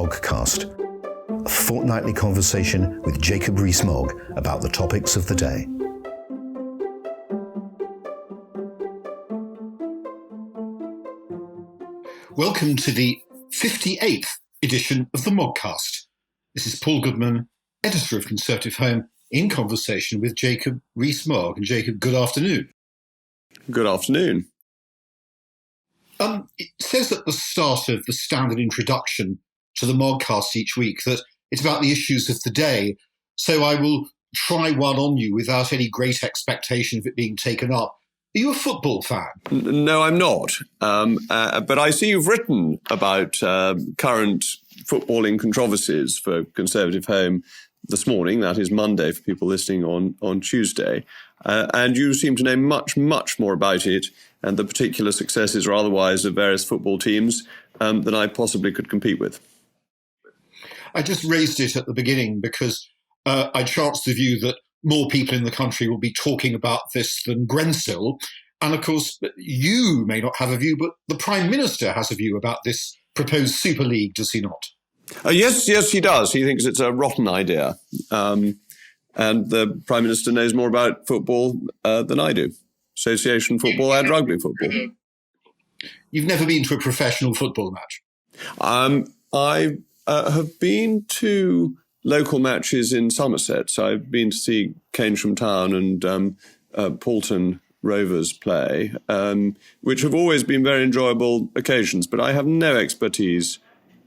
Moggcast, a fortnightly conversation with Jacob Rees-Mogg about the topics of the day. Welcome to the 58th edition of the Moggcast. This is Paul Goodman, editor of Conservative Home, in conversation with Jacob Rees-Mogg. And Jacob, good afternoon. Good afternoon. It says at the start of the standard introduction to the Moggcast each week that it's about the issues of the day. So I will try one on you without any great expectation of it being taken up. Are you a football fan? No, I'm not. But I see you've written about current footballing controversies for Conservative Home this morning. That is Monday for people listening on Tuesday. And you seem to know much, much more about it and the particular successes or otherwise of various football teams than I possibly could compete with. I just raised it at the beginning because I chanced the view that more people in the country will be talking about this than Greensill. And of course, you may not have a view, but the Prime Minister has a view about this proposed superleague, does he not? Yes, he does. He thinks it's a rotten idea. And the Prime Minister knows more about football than I do. Association football and rugby football. You've never been to a professional football match? I have been to local matches in Somerset. So I've been to see Keynsham Town and Paulton Rovers play, which have always been very enjoyable occasions. But I have no expertise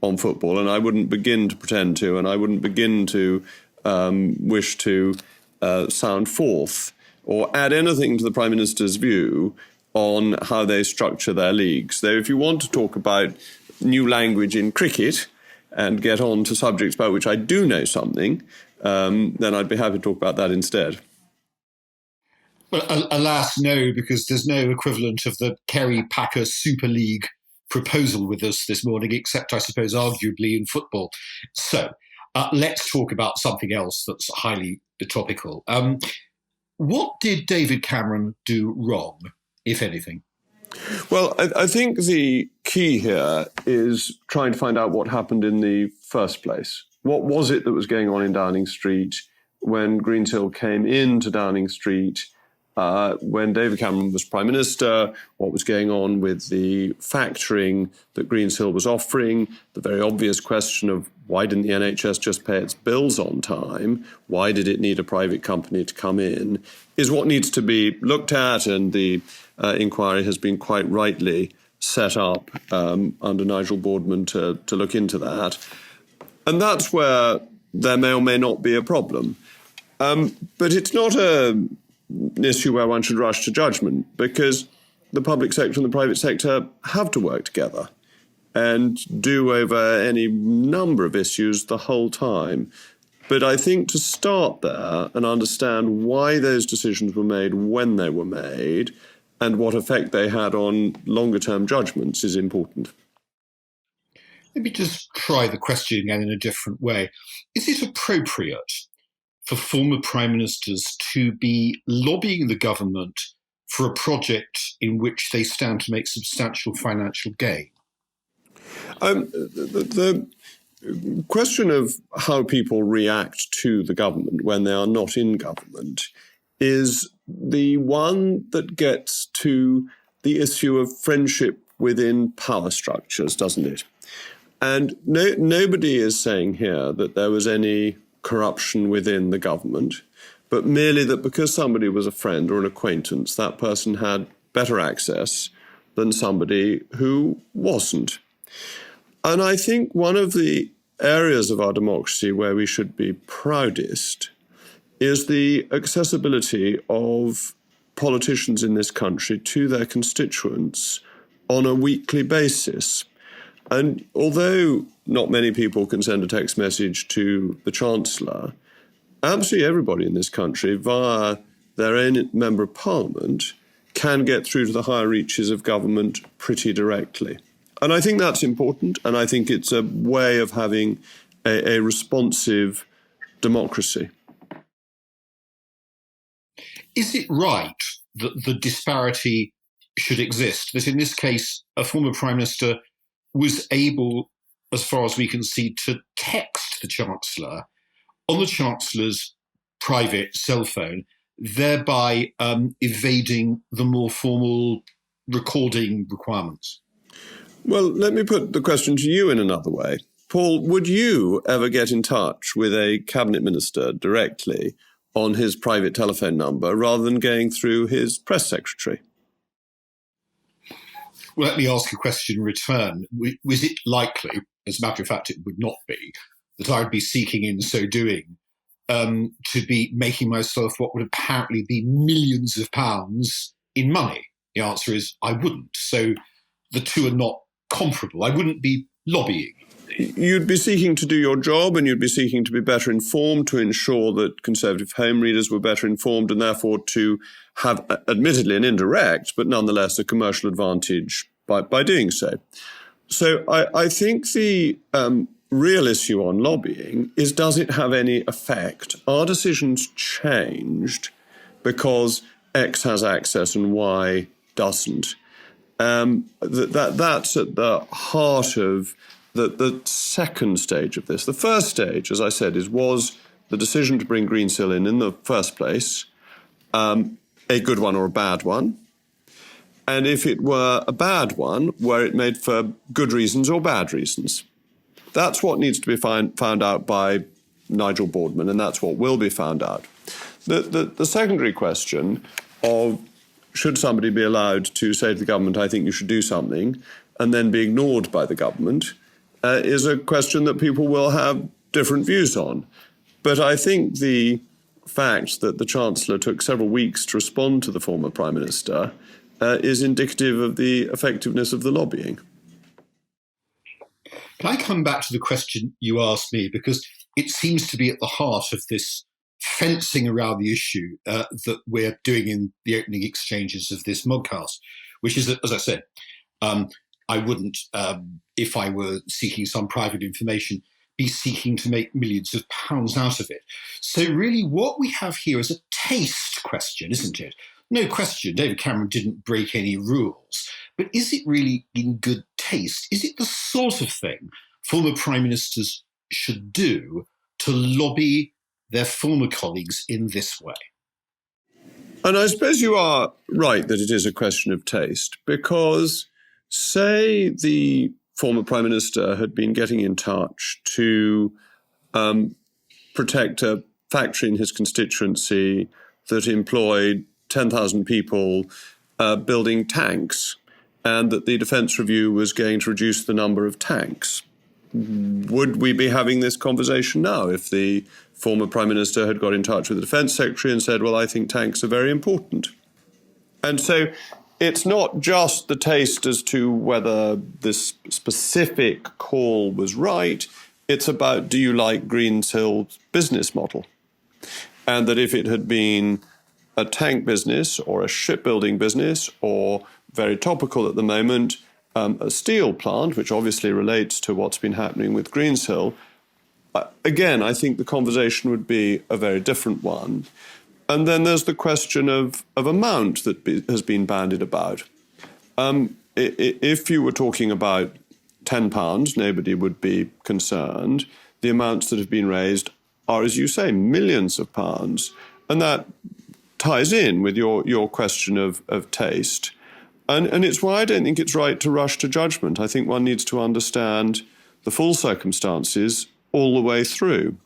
on football, and I wouldn't begin to pretend to, and I wouldn't begin to wish to sound forth or add anything to the Prime Minister's view on how they structure their leagues. Though if you want to talk about new language in cricket and get on to subjects about which I do know something, then I'd be happy to talk about that instead. Well, alas, no, because there's no equivalent of the Kerry-Packer Super League proposal with us this morning, except, I suppose, arguably in football. So let's talk about something else that's highly topical. What did David Cameron do wrong, if anything? Well, I think the key here is trying to find out what happened in the first place. What was it that was going on in Downing Street when Greensill came into Downing Street, when David Cameron was Prime Minister? What was going on with the factoring that Greensill was offering? The very obvious question of why didn't the NHS just pay its bills on time? Why did it need a private company to come in? Is what needs to be looked at, and the inquiry has been quite rightly set up under Nigel Boardman to look into that. And that's where there may or may not be a problem. But it's not an issue where one should rush to judgment, because the public sector and the private sector have to work together and do over any number of issues the whole time. But I think to start there and understand why those decisions were made when they were made and what effect they had on longer-term judgments is important. Let me just try the question again in a different way. Is it appropriate for former prime ministers to be lobbying the government for a project in which they stand to make substantial financial gain? The question of how people react to the government when they are not in government is the one that gets to the issue of friendship within power structures, doesn't it? And nobody is saying here that there was any corruption within the government, but merely that because somebody was a friend or an acquaintance, that person had better access than somebody who wasn't. And I think one of the areas of our democracy where we should be proudest is the accessibility of politicians in this country to their constituents on a weekly basis. And although not many people can send a text message to the Chancellor, absolutely everybody in this country, via their own Member of Parliament, can get through to the higher reaches of government pretty directly. And I think that's important, and I think it's a way of having a responsive democracy. Is it right that the disparity should exist, that in this case a former Prime Minister was able as far as we can see, to text the Chancellor on the Chancellor's private cell phone, thereby evading the more formal recording requirements? Well, let me put the question to you in another way. Paul, would you ever get in touch with a cabinet minister directly on his private telephone number rather than going through his press secretary? Well, let me ask a question in return. Was it likely, as a matter of fact it would not be, that I would be seeking in so doing to be making myself what would apparently be millions of pounds in money? The answer is I wouldn't. So the two are not comparable. I wouldn't be lobbying. You'd be seeking to do your job, and you'd be seeking to be better informed, to ensure that Conservative Home readers were better informed, and therefore to have, admittedly an indirect, but nonetheless a commercial advantage by doing so. So I think the real issue on lobbying is, does it have any effect? Are decisions changed because X has access and Y doesn't? That's at the heart of the second stage of this. The first stage, as I said, was the decision to bring Greensill in the first place, a good one or a bad one? And if it were a bad one, were it made for good reasons or bad reasons? That's what needs to be found out by Nigel Boardman, and that's what will be found out. The secondary question of should somebody be allowed to say to the government, I think you should do something, and then be ignored by the government, is a question that people will have different views on. But I think the fact that the Chancellor took several weeks to respond to the former Prime Minister is indicative of the effectiveness of the lobbying. Can I come back to the question you asked me? Because it seems to be at the heart of this fencing around the issue that we're doing in the opening exchanges of this Moggcast, which is that, as I said, I wouldn't, if I were seeking some private information, be seeking to make millions of pounds out of it. So really what we have here is a taste question, isn't it? No question, David Cameron didn't break any rules. But is it really in good taste? Is it the sort of thing former prime ministers should do to lobby their former colleagues in this way? And I suppose you are right that it is a question of taste, because say the former Prime Minister had been getting in touch to protect a factory in his constituency that employed 10,000 people building tanks, and that the Defence Review was going to reduce the number of tanks. Would we be having this conversation now if the former Prime Minister had got in touch with the Defence Secretary and said, well, I think tanks are very important? And so it's not just the taste as to whether this specific call was right. It's about, do you like Greensill's business model? And that if it had been a tank business or a shipbuilding business, or very topical at the moment, a steel plant, which obviously relates to what's been happening with Greensill, again, I think the conversation would be a very different one. And then there's the question of amount that has been bandied about. If you were talking about £10, nobody would be concerned. The amounts that have been raised are, as you say, millions of pounds. And that ties in with your question of taste. And it's why I don't think it's right to rush to judgment. I think one needs to understand the full circumstances all the way through.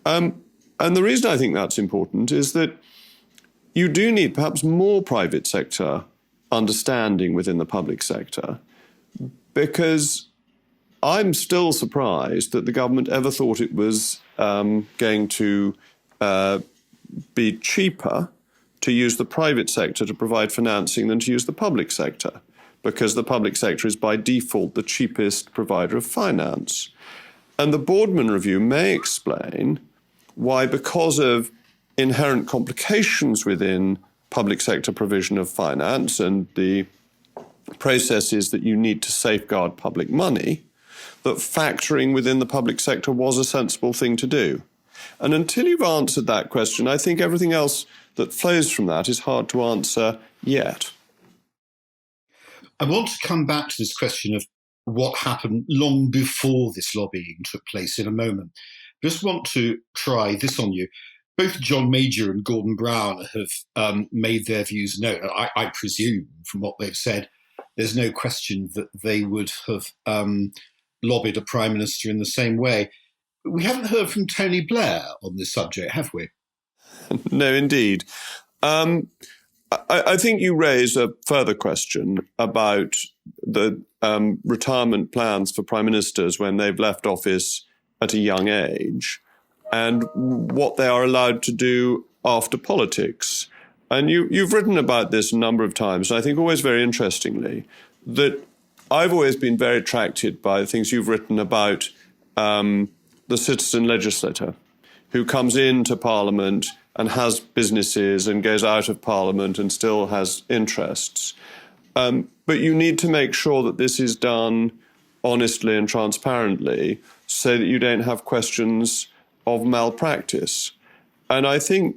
And the reason I think that's important is that you do need perhaps more private sector understanding within the public sector, because I'm still surprised that the government ever thought it was going to be cheaper to use the private sector to provide financing than to use the public sector, because the public sector is by default the cheapest provider of finance. And the Boardman Review may explain why, because of inherent complications within public sector provision of finance and the processes that you need to safeguard public money, that factoring within the public sector was a sensible thing to do. And until you've answered that question, I think everything else that flows from that is hard to answer yet. I want to come back to this question of what happened long before this lobbying took place in a moment. Just want to try this on you. Both John Major and Gordon Brown have made their views known. I presume from what they've said, there's no question that they would have lobbied a prime minister in the same way. We haven't heard from Tony Blair on this subject, have we? No, indeed. I think you raise a further question about the retirement plans for prime ministers when they've left office at a young age and what they are allowed to do after politics. And you've written about this a number of times, and I think always very interestingly, that I've always been very attracted by the things you've written about the citizen legislator who comes into Parliament and has businesses and goes out of Parliament and still has interests. But you need to make sure that this is done honestly and transparently so that you don't have questions of malpractice. And I think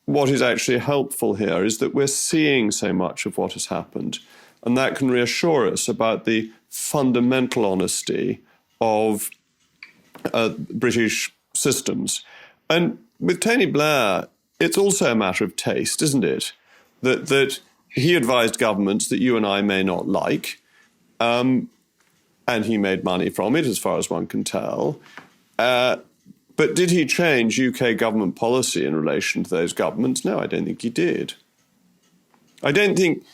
what is actually helpful here is that we're seeing so much of what has happened, and that can reassure us about the fundamental honesty of British systems. And with Tony Blair, it's also a matter of taste, isn't it? That he advised governments that you and I may not like, and he made money from it, as far as one can tell. But did he change UK government policy in relation to those governments? No, I don't think he did. I don't think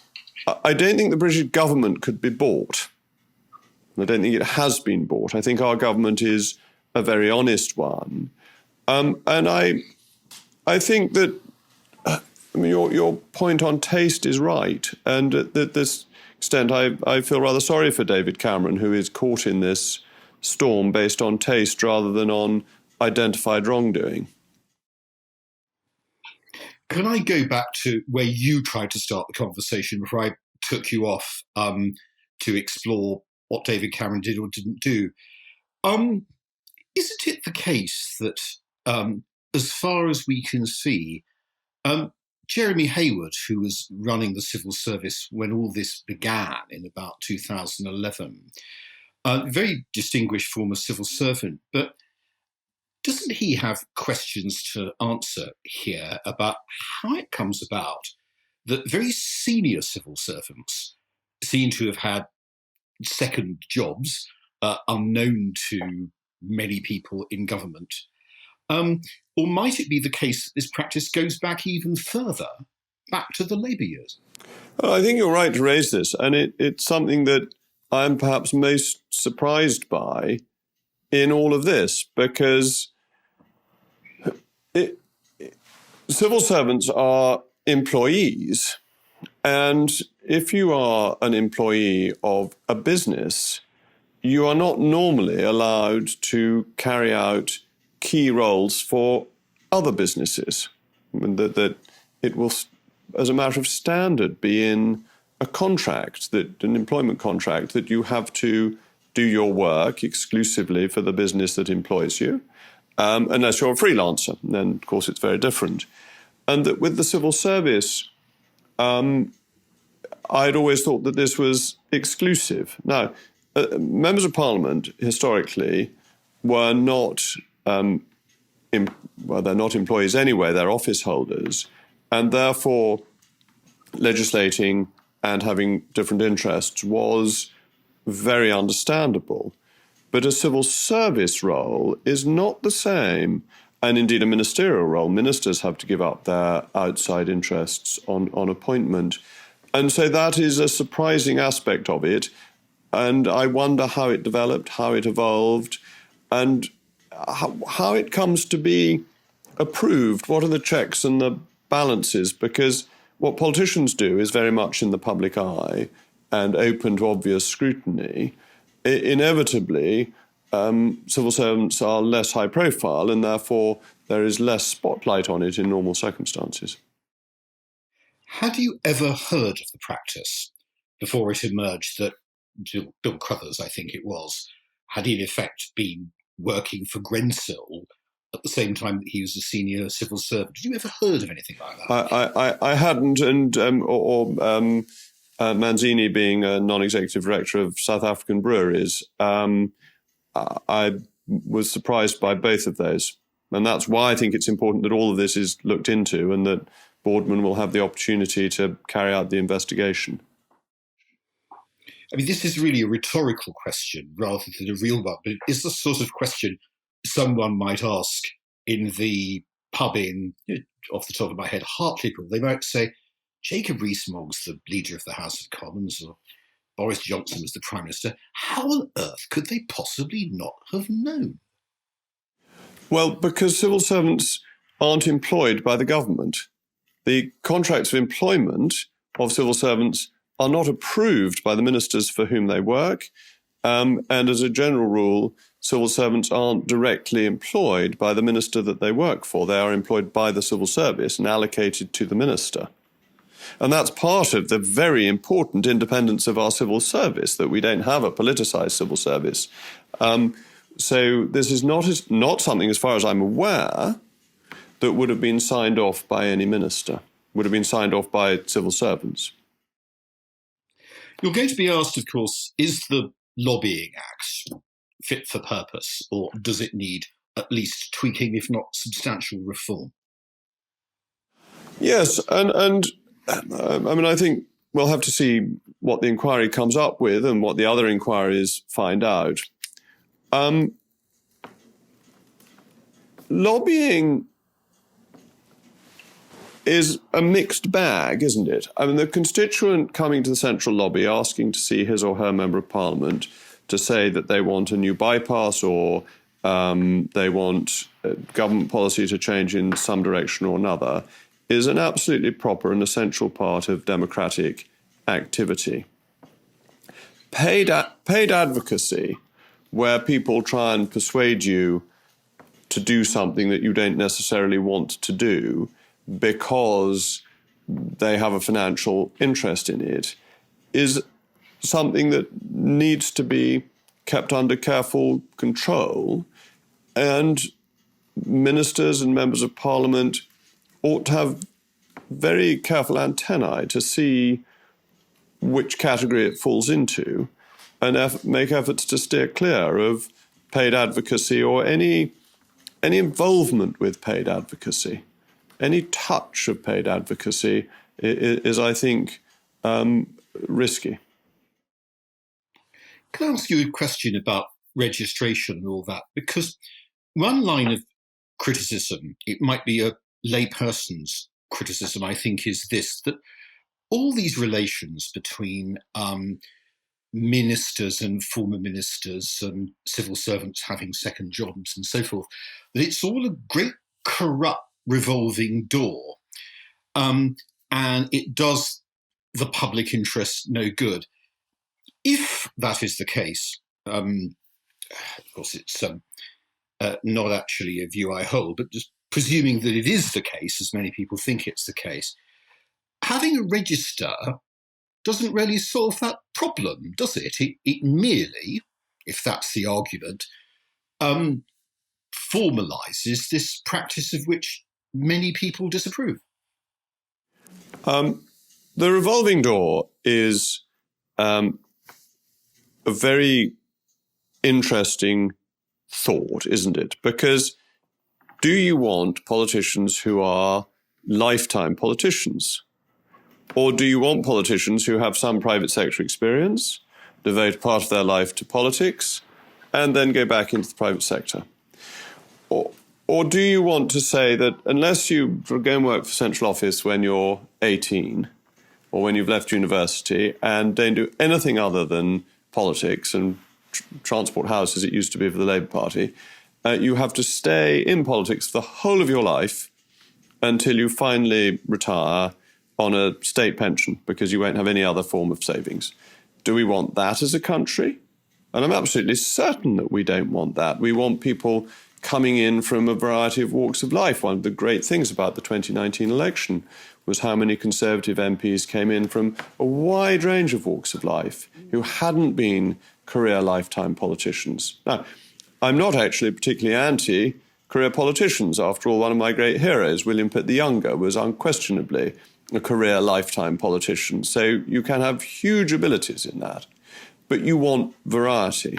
the British government could be bought. I don't think it has been bought. I think our government is a very honest one. And I think that your point on taste is right. And at this extent, I feel rather sorry for David Cameron, who is caught in this storm based on taste rather than on identified wrongdoing. Can I go back to where you tried to start the conversation before I took you off to explore what David Cameron did or didn't do? Isn't it the case that, as far as we can see, Jeremy Heywood, who was running the civil service when all this began in about 2011, a very distinguished former civil servant, but doesn't he have questions to answer here about how it comes about that very senior civil servants seem to have had second jobs unknown to many people in government? Or might it be the case that this practice goes back even further, back to the Labour years? Well, I think you're right to raise this, and it's something that I'm perhaps most surprised by in all of this, because civil servants are employees, and if you are an employee of a business, you are not normally allowed to carry out key roles for other businesses. That it will, as a matter of standard, be in a contract, that an employment contract, that you have to do your work exclusively for the business that employs you, unless you're a freelancer. Then, of course, it's very different. And that with the civil service, I'd always thought that this was exclusive. Now, members of Parliament, historically, were not, they're not employees anyway, they're office holders, and therefore legislating and having different interests was very understandable. But a civil service role is not the same, and indeed a ministerial role. Ministers have to give up their outside interests on appointment. And so that is a surprising aspect of it. And I wonder how it developed, how it evolved, and how it comes to be approved. What are the checks and the balances? Because what politicians do is very much in the public eye and open to obvious scrutiny. Inevitably, civil servants are less high profile, and therefore there is less spotlight on it in normal circumstances. Had you ever heard of the practice before it emerged that Bill Cruthers, I think it was, had in effect been working for Greensill at the same time that he was a senior civil servant? Did you ever heard of anything like that? I hadn't, and Manzini being a non-executive director of South African breweries, I was surprised by both of those. And that's why I think it's important that all of this is looked into and that Boardman will have the opportunity to carry out the investigation. I mean, this is really a rhetorical question rather than a real one, but it is the sort of question someone might ask in the pub in, off the top of my head, Hartlepool. They might say, Jacob Rees-Mogg's the leader of the House of Commons, or Boris Johnson was the Prime Minister. How on earth could they possibly not have known? Well, because civil servants aren't employed by the government. The contracts of employment of civil servants are not approved by the ministers for whom they work. And as a general rule, civil servants aren't directly employed by the minister that they work for. They are employed by the civil service and allocated to the minister. And that's part of the very important independence of our civil service, that we don't have a politicized civil service. So this is not something, as far as I'm aware, that would have been signed off by any minister, would have been signed off by civil servants. You're going to be asked, of course, is the Lobbying Act fit for purpose, or does it need at least tweaking, if not substantial reform? Yes, and I mean, I think we'll have to see what the inquiry comes up with and what the other inquiries find out. Lobbying is a mixed bag, isn't it? I mean, the constituent coming to the central lobby asking to see his or her member of parliament to say that they want a new bypass or they want government policy to change in some direction or another is an absolutely proper and essential part of democratic activity. Paid advocacy, where people try and persuade you to do something that you don't necessarily want to do because they have a financial interest in it, is something that needs to be kept under careful control. And ministers and members of parliament ought to have very careful antennae to see which category it falls into and make efforts to steer clear of paid advocacy or any involvement with paid advocacy. Any touch of paid advocacy is I think, risky. Can I ask you a question about registration and all that? Because one line of criticism, it might be a layperson's criticism, I think, is this, that all these relations between ministers and former ministers and civil servants having second jobs and so forth, that it's all a great corrupt revolving door, and it does the public interest no good. If that is the case, of course it's not actually a view I hold, but just presuming that it is the case, as many people think it's the case, having a register doesn't really solve that problem, does it? It merely, if that's the argument, formalises this practice of which many people disapprove. The revolving door is a very interesting thought, isn't it? Because do you want politicians who are lifetime politicians? Or do you want politicians who have some private sector experience, devote part of their life to politics, and then go back into the private sector? Or do you want to say that unless you go and work for central office when you're 18 or when you've left university and don't do anything other than politics and transport house, as it used to be for the Labour Party, you have to stay in politics for the whole of your life until you finally retire on a state pension because you won't have any other form of savings? Do we want that as a country? And I'm absolutely certain that we don't want that. We want people coming in from a variety of walks of life. One of the great things about the 2019 election was how many Conservative MPs came in from a wide range of walks of life who hadn't been career lifetime politicians. Now, I'm not actually particularly anti-career politicians. After all, one of my great heroes, William Pitt the Younger, was unquestionably a career lifetime politician. So you can have huge abilities in that, but you want variety.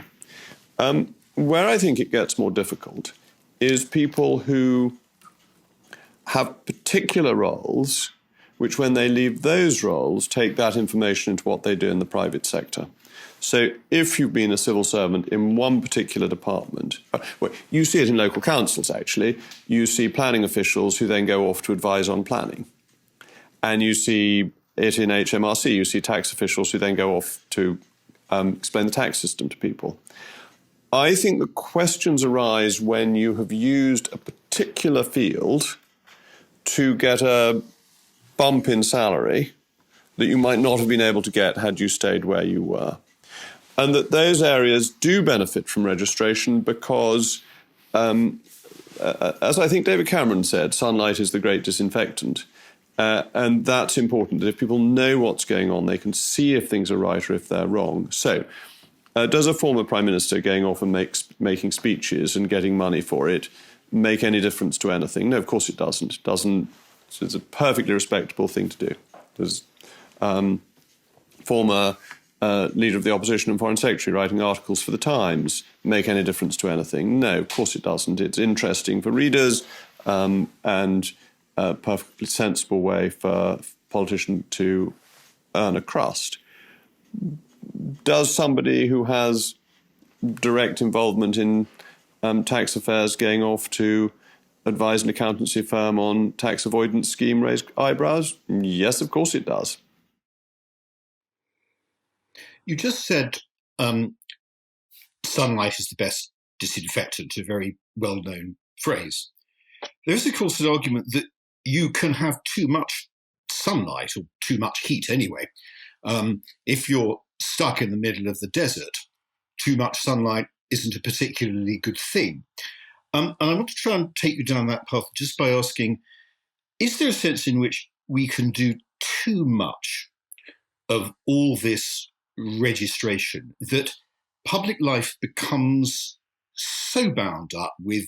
Where I think it gets more difficult is people who have particular roles, which when they leave those roles, take that information into what they do in the private sector. So if you've been a civil servant in one particular department, well, you see it in local councils, actually. You see planning officials who then go off to advise on planning. And you see it in HMRC. You see tax officials who then go off to explain the tax system to people. I think the questions arise when you have used a particular field to get a bump in salary that you might not have been able to get had you stayed where you were. And that those areas do benefit from registration because, as I think David Cameron said, sunlight is the great disinfectant. And that's important, that if people know what's going on, they can see if things are right or if they're wrong. So, does a former Prime Minister going off and making speeches and getting money for it make any difference to anything? No, of course it doesn't. It's a perfectly respectable thing to do. There's former leader of the opposition and foreign secretary writing articles for the Times make any difference to anything? No, of course it doesn't. It's interesting for readers and a perfectly sensible way for a politician to earn a crust. Does somebody who has direct involvement in tax affairs going off to advise an accountancy firm on tax avoidance scheme raise eyebrows? Yes, of course it does. You just said sunlight is the best disinfectant, a very well-known phrase. There is, of course, an argument that you can have too much sunlight, or too much heat anyway. If you're stuck in the middle of the desert, too much sunlight isn't a particularly good thing. And I want to try and take you down that path just by asking, is there a sense in which we can do too much of all this registration, that public life becomes so bound up with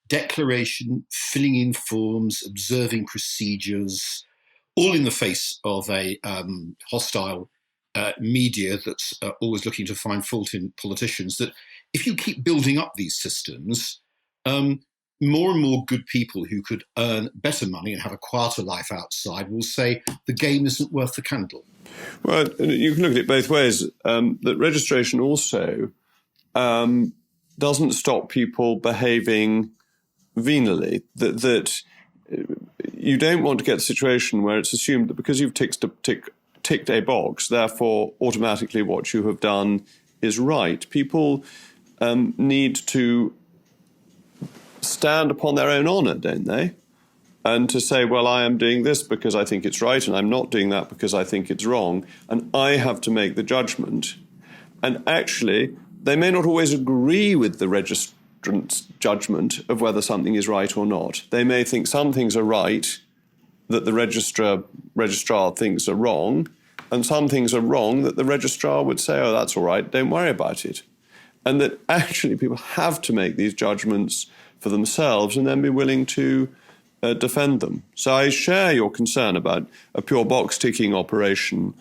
declaration, filling in forms, observing procedures, all in the face of a hostile media that's always looking to find fault in politicians, that if you keep building up these systems, more and more good people who could earn better money and have a quieter life outside will say the game isn't worth the candle. Well, you can look at it both ways. That registration also doesn't stop people behaving venally. That you don't want to get a situation where it's assumed that because you've ticked a box, therefore automatically what you have done is right. People need to stand upon their own honour, don't they? And to say, well, I am doing this because I think it's right, and I'm not doing that because I think it's wrong, and I have to make the judgment. And actually, they may not always agree with the registrant's judgment of whether something is right or not. They may think some things are right that the registrar thinks are wrong, and some things are wrong that the registrar would say, oh, that's all right, don't worry about it. And that actually people have to make these judgments for themselves and then be willing to defend them. So I share your concern about a pure box-ticking operation.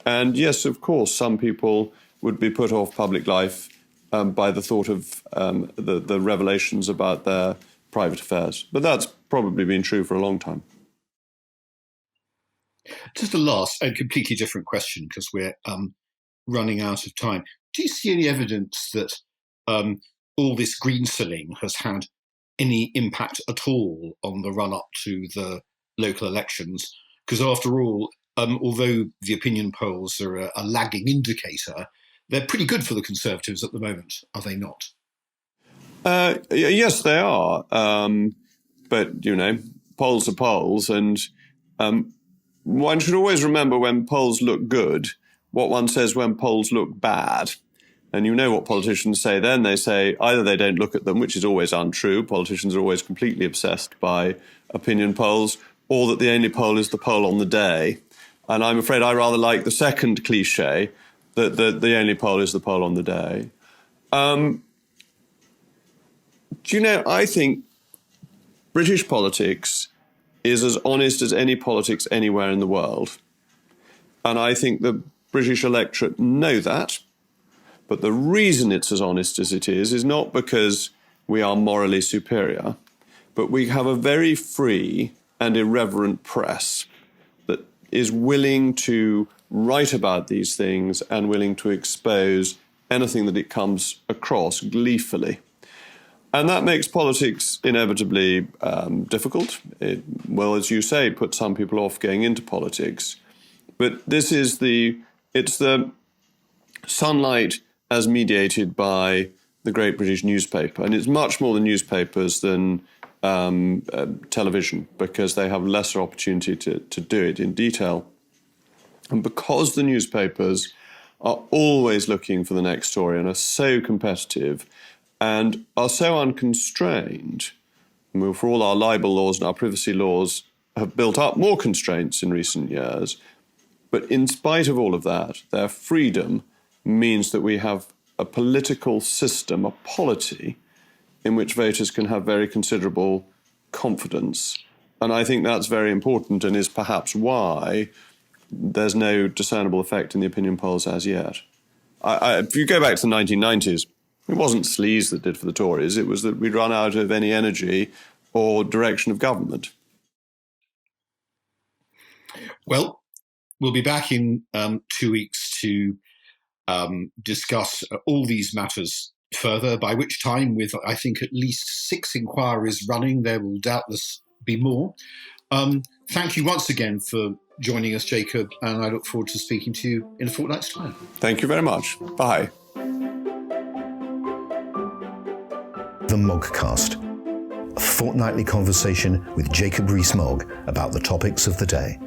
And yes, of course, some people would be put off public life by the thought of the revelations about their private affairs. But that's probably been true for a long time. Just a last and completely different question, because we're running out of time. Do you see any evidence that all this greensilling has had any impact at all on the run-up to the local elections? Because after all, although the opinion polls are a lagging indicator, they're pretty good for the Conservatives at the moment, are they not? Yes, they are. But, you know, polls are polls. And one should always remember when polls look good, what one says when polls look bad. And you know what politicians say then. They say either they don't look at them, which is always untrue. Politicians are always completely obsessed by opinion polls, or that the only poll is the poll on the day. And I'm afraid I rather like the second cliche, that the only poll is the poll on the day. Do you know, I think British politics is as honest as any politics anywhere in the world. And I think the British electorate know that. But the reason it's as honest as it is not because we are morally superior, but we have a very free and irreverent press that is willing to write about these things and willing to expose anything that it comes across gleefully. And that makes politics inevitably difficult. It, well, as you say, puts some people off going into politics. But this is it's the sunlight as mediated by the great British newspaper. And it's much more the newspapers than television, because they have lesser opportunity to do it in detail. And because the newspapers are always looking for the next story and are so competitive and are so unconstrained, for all our libel laws and our privacy laws have built up more constraints in recent years, but in spite of all of that, their freedom means that we have a political system, a polity, in which voters can have very considerable confidence. And I think that's very important and is perhaps why there's no discernible effect in the opinion polls as yet. If you go back to the 1990s, it wasn't sleaze that did for the Tories. It was that we'd run out of any energy or direction of government. Well, we'll be back in 2 weeks to discuss all these matters further, by which time, with I think at least 6 inquiries running, there will doubtless be more. Thank you once again for joining us, Jacob, and I look forward to speaking to you in a fortnight's time. Thank you very much. Bye. The Moggcast, a fortnightly conversation with Jacob Rees-Mogg about the topics of the day.